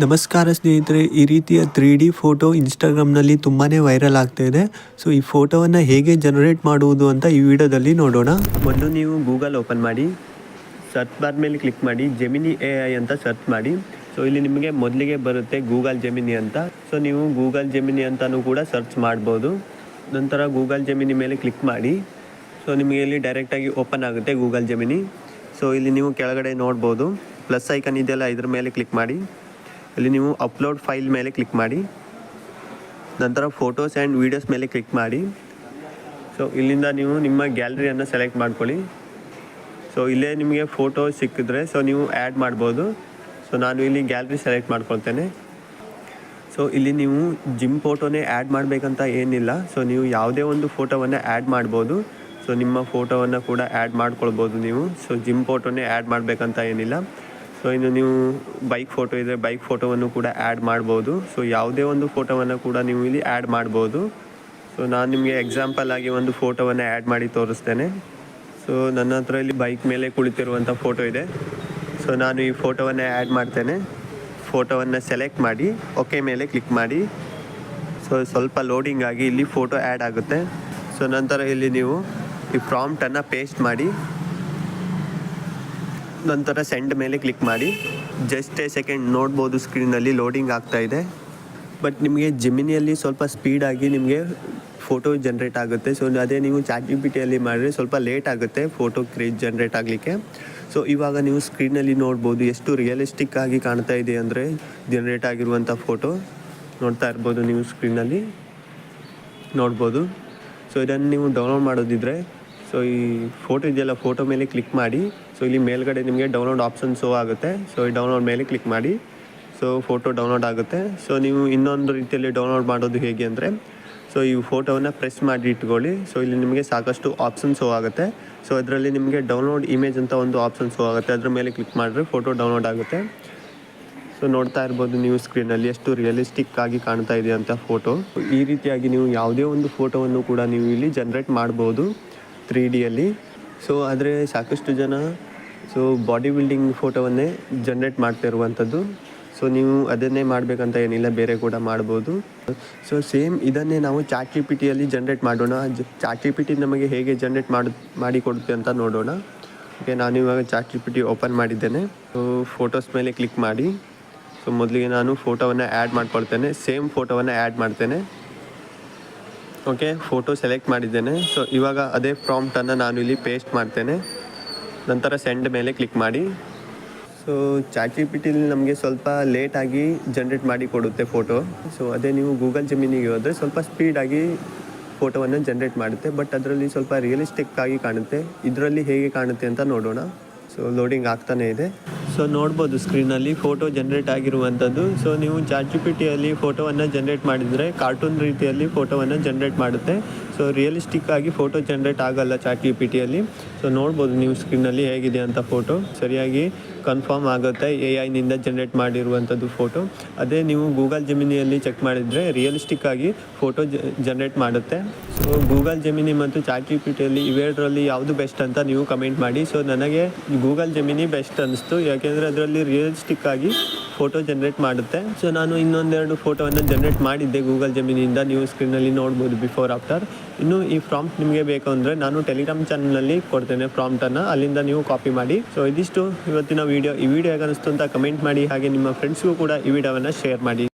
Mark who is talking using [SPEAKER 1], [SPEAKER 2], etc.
[SPEAKER 1] ನಮಸ್ಕಾರ ಸ್ನೇಹಿತರೆ, ಈ ರೀತಿಯ 3D ಫೋಟೋ ಇನ್ಸ್ಟಾಗ್ರಾಮ್ನಲ್ಲಿ ತುಂಬಾ ವೈರಲ್ ಆಗ್ತಾ ಇದೆ. ಸೊ ಈ ಫೋಟೋವನ್ನು ಹೇಗೆ ಜನರೇಟ್ ಮಾಡುವುದು ಅಂತ ಈ ವಿಡಿಯೋದಲ್ಲಿ ನೋಡೋಣ. ಮೊದಲು ನೀವು ಗೂಗಲ್ ಓಪನ್ ಮಾಡಿ, ಸರ್ಚ್ ಬಾರ್ ಮೇಲೆ ಕ್ಲಿಕ್ ಮಾಡಿ, ಜೆಮಿನಿ AI ಅಂತ ಸರ್ಚ್ ಮಾಡಿ. ಸೊ ಇಲ್ಲಿ ನಿಮಗೆ ಮೊದಲಿಗೆ ಬರುತ್ತೆ ಗೂಗಲ್ ಜೆಮಿನಿ ಅಂತ. ಸೊ ನೀವು ಗೂಗಲ್ ಜೆಮಿನಿ ಅಂತಲೂ ಕೂಡ ಸರ್ಚ್ ಮಾಡ್ಬೋದು. ನಂತರ ಗೂಗಲ್ ಜೆಮಿನಿ ಮೇಲೆ ಕ್ಲಿಕ್ ಮಾಡಿ. ಸೊ ನಿಮಗೆ ಇಲ್ಲಿ ಡೈರೆಕ್ಟಾಗಿ ಓಪನ್ ಆಗುತ್ತೆ ಗೂಗಲ್ ಜೆಮಿನಿ. ಸೊ ಇಲ್ಲಿ ನೀವು ಕೆಳಗಡೆ ನೋಡ್ಬೋದು ಪ್ಲಸ್ ಐಕನ್ ಇದೆಯಲ್ಲ, ಇದ್ರ ಮೇಲೆ ಕ್ಲಿಕ್ ಮಾಡಿ. ಇಲ್ಲಿ ನೀವು ಅಪ್ಲೋಡ್ ಫೈಲ್ ಮೇಲೆ ಕ್ಲಿಕ್ ಮಾಡಿ. ನಂತರ ಫೋಟೋಸ್ ಆ್ಯಂಡ್ ವೀಡಿಯೋಸ್ ಮೇಲೆ ಕ್ಲಿಕ್ ಮಾಡಿ. ಸೊ ಇಲ್ಲಿಂದ ನೀವು ನಿಮ್ಮ ಗ್ಯಾಲರಿಯನ್ನು ಸೆಲೆಕ್ಟ್ ಮಾಡ್ಕೊಳ್ಳಿ. ಸೊ ಇಲ್ಲೇ ನಿಮಗೆ ಫೋಟೋ ಸಿಕ್ಕಿದ್ರೆ ಸೊ ನೀವು ಆ್ಯಡ್ ಮಾಡ್ಬೋದು. ಸೊ ನಾನು ಇಲ್ಲಿ ಗ್ಯಾಲರಿ ಸೆಲೆಕ್ಟ್ ಮಾಡ್ಕೊಳ್ತೇನೆ. ಸೊ ಇಲ್ಲಿ ನೀವು ಜಿಮ್ ಫೋಟೋನೇ ಆ್ಯಡ್ ಮಾಡಬೇಕಂತ ಏನಿಲ್ಲ. ಸೊ ನೀವು ಯಾವುದೇ ಒಂದು ಫೋಟೋವನ್ನು ಆ್ಯಡ್ ಮಾಡ್ಬೋದು. ಸೊ ನಿಮ್ಮ ಫೋಟೋವನ್ನು ಕೂಡ ಆ್ಯಡ್ ಮಾಡ್ಕೊಳ್ಬೋದು ನೀವು. ಸೊ ಜಿಮ್ ಫೋಟೋನೇ ಆ್ಯಡ್ ಮಾಡಬೇಕಂತ ಏನಿಲ್ಲ. ಸೊ ಇನ್ನು ನೀವು ಬೈಕ್ ಫೋಟೋ ಇದ್ದರೆ ಬೈಕ್ ಫೋಟೋವನ್ನು ಕೂಡ ಆ್ಯಡ್ ಮಾಡ್ಬೋದು. ಸೊ ಯಾವುದೇ ಒಂದು ಫೋಟೋವನ್ನು ಕೂಡ ನೀವು ಇಲ್ಲಿ ಆ್ಯಡ್ ಮಾಡ್ಬೋದು. ಸೊ ನಾನು ನಿಮಗೆ ಎಕ್ಸಾಂಪಲ್ ಆಗಿ ಒಂದು ಫೋಟೋವನ್ನು ಆ್ಯಡ್ ಮಾಡಿ ತೋರಿಸ್ತೇನೆ. ಸೊ ನನ್ನ ಹತ್ರ ಇಲ್ಲಿ ಬೈಕ್ ಮೇಲೆ ಕುಳಿತಿರುವಂಥ ಫೋಟೋ ಇದೆ. ಸೊ ನಾನು ಈ ಫೋಟೋವನ್ನು ಆ್ಯಡ್ ಮಾಡ್ತೇನೆ. ಫೋಟೋವನ್ನು ಸೆಲೆಕ್ಟ್ ಮಾಡಿ ಓಕೆ ಮೇಲೆ ಕ್ಲಿಕ್ ಮಾಡಿ. ಸೊ ಸ್ವಲ್ಪ ಲೋಡಿಂಗ್ ಆಗಿ ಇಲ್ಲಿ ಫೋಟೋ ಆ್ಯಡ್ ಆಗುತ್ತೆ. ಸೊ ನಂತರ ಇಲ್ಲಿ ನೀವು ಈ ಪ್ರಾಂಪ್ಟನ್ನು ಪೇಸ್ಟ್ ಮಾಡಿ, ನಂತರ ಸೆಂಡ್ ಮೇಲೆ ಕ್ಲಿಕ್ ಮಾಡಿ. ಜಸ್ಟ್ ಎ ಸೆಕೆಂಡ್ ನೋಡ್ಬೋದು, ಸ್ಕ್ರೀನಲ್ಲಿ ಲೋಡಿಂಗ್ ಆಗ್ತಾ ಇದೆ. ಬಟ್ ನಿಮಗೆ ಜೆಮಿನಿಯಲ್ಲಿ ಸ್ವಲ್ಪ ಸ್ಪೀಡಾಗಿ ನಿಮಗೆ ಫೋಟೋ ಜನ್ರೇಟ್ ಆಗುತ್ತೆ. ಸೊ ಅದೇ ನೀವು ChatGPTಯಲ್ಲಿ ಮಾಡಿದ್ರೆ ಸ್ವಲ್ಪ ಲೇಟ್ ಆಗುತ್ತೆ ಫೋಟೋ ಜನ್ರೇಟ್ ಆಗಲಿಕ್ಕೆ. ಸೊ ಇವಾಗ ನೀವು ಸ್ಕ್ರೀನಲ್ಲಿ ನೋಡ್ಬೋದು ಎಷ್ಟು ರಿಯಲಿಸ್ಟಿಕ್ ಆಗಿ ಕಾಣ್ತಾ ಇದೆ ಅಂದರೆ ಜನ್ರೇಟ್ ಆಗಿರುವಂಥ ಫೋಟೋ ನೋಡ್ತಾ ಇರ್ಬೋದು, ನೀವು ಸ್ಕ್ರೀನಲ್ಲಿ ನೋಡ್ಬೋದು. ಸೊ ಇದನ್ನು ನೀವು ಡೌನ್ಲೋಡ್ ಮಾಡೋದಿದ್ರೆ ಸೊ ಈ ಫೋಟೋ ಇದೆಯಲ್ಲ, ಫೋಟೋ ಮೇಲೆ ಕ್ಲಿಕ್ ಮಾಡಿ. ಸೊ ಇಲ್ಲಿ ಮೇಲ್ಗಡೆ ನಿಮಗೆ ಡೌನ್ಲೋಡ್ ಆಪ್ಷನ್ ಶೋ ಆಗುತ್ತೆ. ಸೊ ಈ ಡೌನ್ಲೋಡ್ ಮೇಲೆ ಕ್ಲಿಕ್ ಮಾಡಿ. ಸೊ ಫೋಟೋ ಡೌನ್ಲೋಡ್ ಆಗುತ್ತೆ. ಸೊ ನೀವು ಇನ್ನೊಂದು ರೀತಿಯಲ್ಲಿ ಡೌನ್ಲೋಡ್ ಮಾಡೋದು ಹೇಗೆ ಅಂದರೆ, ಸೊ ಈ ಫೋಟೋವನ್ನು ಪ್ರೆಸ್ ಮಾಡಿ ಇಟ್ಕೊಳ್ಳಿ. ಸೊ ಇಲ್ಲಿ ನಿಮಗೆ ಸಾಕಷ್ಟು ಆಪ್ಷನ್ ಶೋ ಆಗುತ್ತೆ. ಸೊ ಅದರಲ್ಲಿ ನಿಮಗೆ ಡೌನ್ಲೋಡ್ ಇಮೇಜ್ ಅಂತ ಒಂದು ಆಪ್ಷನ್ ಶೋ ಆಗುತ್ತೆ. ಅದ್ರ ಮೇಲೆ ಕ್ಲಿಕ್ ಮಾಡಿದ್ರೆ ಫೋಟೋ ಡೌನ್ಲೋಡ್ ಆಗುತ್ತೆ. ಸೊ ನೋಡ್ತಾ ಇರ್ಬೋದು ನೀವು ಸ್ಕ್ರೀನಲ್ಲಿ ಎಷ್ಟು ರಿಯಲಿಸ್ಟಿಕ್ ಆಗಿ ಕಾಣ್ತಾ ಇದೆ ಅಂತ ಫೋಟೋ. ಈ ರೀತಿಯಾಗಿ ನೀವು ಯಾವುದೇ ಒಂದು ಫೋಟೋವನ್ನು ಕೂಡ ನೀವು ಇಲ್ಲಿ ಜನ್ರೇಟ್ ಮಾಡ್ಬೋದು 3Dಯಲ್ಲಿ. ಸೊ ಆದರೆ ಸಾಕಷ್ಟು ಜನ ಸೊ ಬಾಡಿ ಬಿಲ್ಡಿಂಗ್ ಫೋಟೋವನ್ನೇ ಜನ್ರೇಟ್ ಮಾಡ್ತಿರುವಂಥದ್ದು. ಸೊ ನೀವು ಅದನ್ನೇ ಮಾಡಬೇಕಂತ ಏನಿಲ್ಲ, ಬೇರೆ ಕೂಡ ಮಾಡ್ಬೋದು. ಸೊ ಸೇಮ್ ಇದನ್ನೇ ನಾವು ChatGPTಯಲ್ಲಿ ಜನ್ರೇಟ್ ಮಾಡೋಣ. ChatGPT ನಮಗೆ ಹೇಗೆ ಜನ್ರೇಟ್ ಮಾಡಿ ಕೊಡುತ್ತೆ ಅಂತ ನೋಡೋಣ. ಓಕೆ, ನಾನು ಇವಾಗ ChatGPT ಓಪನ್ ಮಾಡಿದ್ದೇನೆ. ಸೊ ಫೋಟೋಸ್ ಮೇಲೆ ಕ್ಲಿಕ್ ಮಾಡಿ. ಸೊ ಮೊದಲಿಗೆ ನಾನು ಫೋಟೋವನ್ನು ಆ್ಯಡ್ ಮಾಡ್ಕೊಳ್ತೇನೆ. ಸೇಮ್ ಫೋಟೋವನ್ನು ಆ್ಯಡ್ ಮಾಡ್ತೇನೆ. ಓಕೆ, ಫೋಟೋ ಸೆಲೆಕ್ಟ್ ಮಾಡಿದ್ದೇನೆ. ಸೊ ಇವಾಗ ಅದೇ ಪ್ರಾಂಪ್ಟನ್ನು ನಾನು ಇಲ್ಲಿ ಪೇಸ್ಟ್ ಮಾಡ್ತೇನೆ. ನಂತರ ಸೆಂಡ್ ಮೇಲೆ ಕ್ಲಿಕ್ ಮಾಡಿ. ಸೊ ChatGPTಲಿ ನಮಗೆ ಸ್ವಲ್ಪ ಲೇಟಾಗಿ ಜನ್ರೇಟ್ ಮಾಡಿ ಕೊಡುತ್ತೆ ಫೋಟೋ. ಸೊ ಅದೇ ನೀವು ಗೂಗಲ್ ಜೆಮಿನಿಗೆ ಹೋದರೆ ಸ್ವಲ್ಪ ಸ್ಪೀಡಾಗಿ ಫೋಟೋವನ್ನು ಜನ್ರೇಟ್ ಮಾಡುತ್ತೆ. ಬಟ್ ಅದರಲ್ಲಿ ಸ್ವಲ್ಪ ರಿಯಲಿಸ್ಟಿಕ್ ಆಗಿ ಕಾಣುತ್ತೆ. ಇದರಲ್ಲಿ ಹೇಗೆ ಕಾಣುತ್ತೆ ಅಂತ ನೋಡೋಣ. ಸೊ ಲೋಡಿಂಗ್ ಆಗ್ತಾನೇ ಇದೆ. ಸೊ ನೋಡ್ಬೋದು ಸ್ಕ್ರೀನಲ್ಲಿ ಫೋಟೋ ಜನ್ರೇಟ್ ಆಗಿರುವಂಥದ್ದು. ಸೊ ನೀವು ChatGPTಯಲ್ಲಿ ಫೋಟೋವನ್ನು ಜನ್ರೇಟ್ ಮಾಡಿದರೆ ಕಾರ್ಟೂನ್ ರೀತಿಯಲ್ಲಿ ಫೋಟೋವನ್ನು ಜನ್ರೇಟ್ ಮಾಡುತ್ತೆ. ಸೊ ರಿಯಲಿಸ್ಟಿಕ್ ಆಗಿ ಫೋಟೋ ಜನ್ರೇಟ್ ಆಗಲ್ಲ ChatGPTಯಲ್ಲಿ. ಸೊ ನೋಡ್ಬೋದು ನೀವು ಸ್ಕ್ರೀನಲ್ಲಿ ಹೇಗಿದೆ ಅಂತ ಫೋಟೋ ಸರಿಯಾಗಿ ಕನ್ಫರ್ಮ್ ಆಗುತ್ತೆ AI ನಿಂದ ಜನ್ರೇಟ್ ಮಾಡಿರುವಂಥದ್ದು ಫೋಟೋ. ಅದೇ ನೀವು ಗೂಗಲ್ ಜೆಮಿನಿಯಲ್ಲಿ ಚೆಕ್ ಮಾಡಿದರೆ ರಿಯಲಿಸ್ಟಿಕ್ ಆಗಿ ಫೋಟೋ ಜನ್ರೇಟ್ ಮಾಡುತ್ತೆ. ಸೊ ಗೂಗಲ್ ಜೆಮಿನಿ ಮತ್ತು ChatGPTಯಲ್ಲಿ ಇವೆರಡರಲ್ಲಿ ಯಾವುದು ಬೆಸ್ಟ್ ಅಂತ ನೀವು ಕಮೆಂಟ್ ಮಾಡಿ. ಸೊ ನನಗೆ ಗೂಗಲ್ ಜೆಮಿನಿ ಬೆಸ್ಟ್ ಅನ್ನಿಸ್ತು, ಯಾಕೆಂದರೆ ಅದರಲ್ಲಿ ರಿಯಲಿಸ್ಟಿಕ್ ಆಗಿ ಫೋಟೋ ಜನ್ರೇಟ್ ಮಾಡುತ್ತೆ. ಸೊ ನಾನು ಇನ್ನೊಂದೆರಡು ಫೋಟೋವನ್ನು ಜನ್ರೇಟ್ ಮಾಡಿದ್ದೆ ಗೂಗಲ್ ಜೆಮಿನಿಯಿಂದ. ನೀವು ಸ್ಕ್ರೀನಲ್ಲಿ ನೋಡ್ಬೋದು ಬಿಫೋರ್ ಆಫ್ಟರ್. ಇನ್ನು ಈ ಪ್ರಾಂಪ್ಟ್ ನಿಮಗೆ ಬೇಕು ಅಂದರೆ ನಾನು ಟೆಲಿಗ್ರಾಮ್ ಚಾನಲ್ನಲ್ಲಿ ಕೊಡ್ತೇನೆ ಪ್ರಾಂಪ್ಟನ್ನು, ಅಲ್ಲಿಂದ ನೀವು ಕಾಪಿ ಮಾಡಿ. ಸೊ ಇದಿಷ್ಟು ಇವತ್ತಿನ ವಿಡಿಯೋ. ಈ ವಿಡಿಯೋ ಹೇಗೆ ಅನಿಸ್ತು ಅಂತ ಕಮೆಂಟ್ ಮಾಡಿ. ಹಾಗೆ ನಿಮ್ಮ ಫ್ರೆಂಡ್ಸ್ಗೂ ಕೂಡ ಈ ವಿಡಿಯೋವನ್ನು ಶೇರ್ ಮಾಡಿ.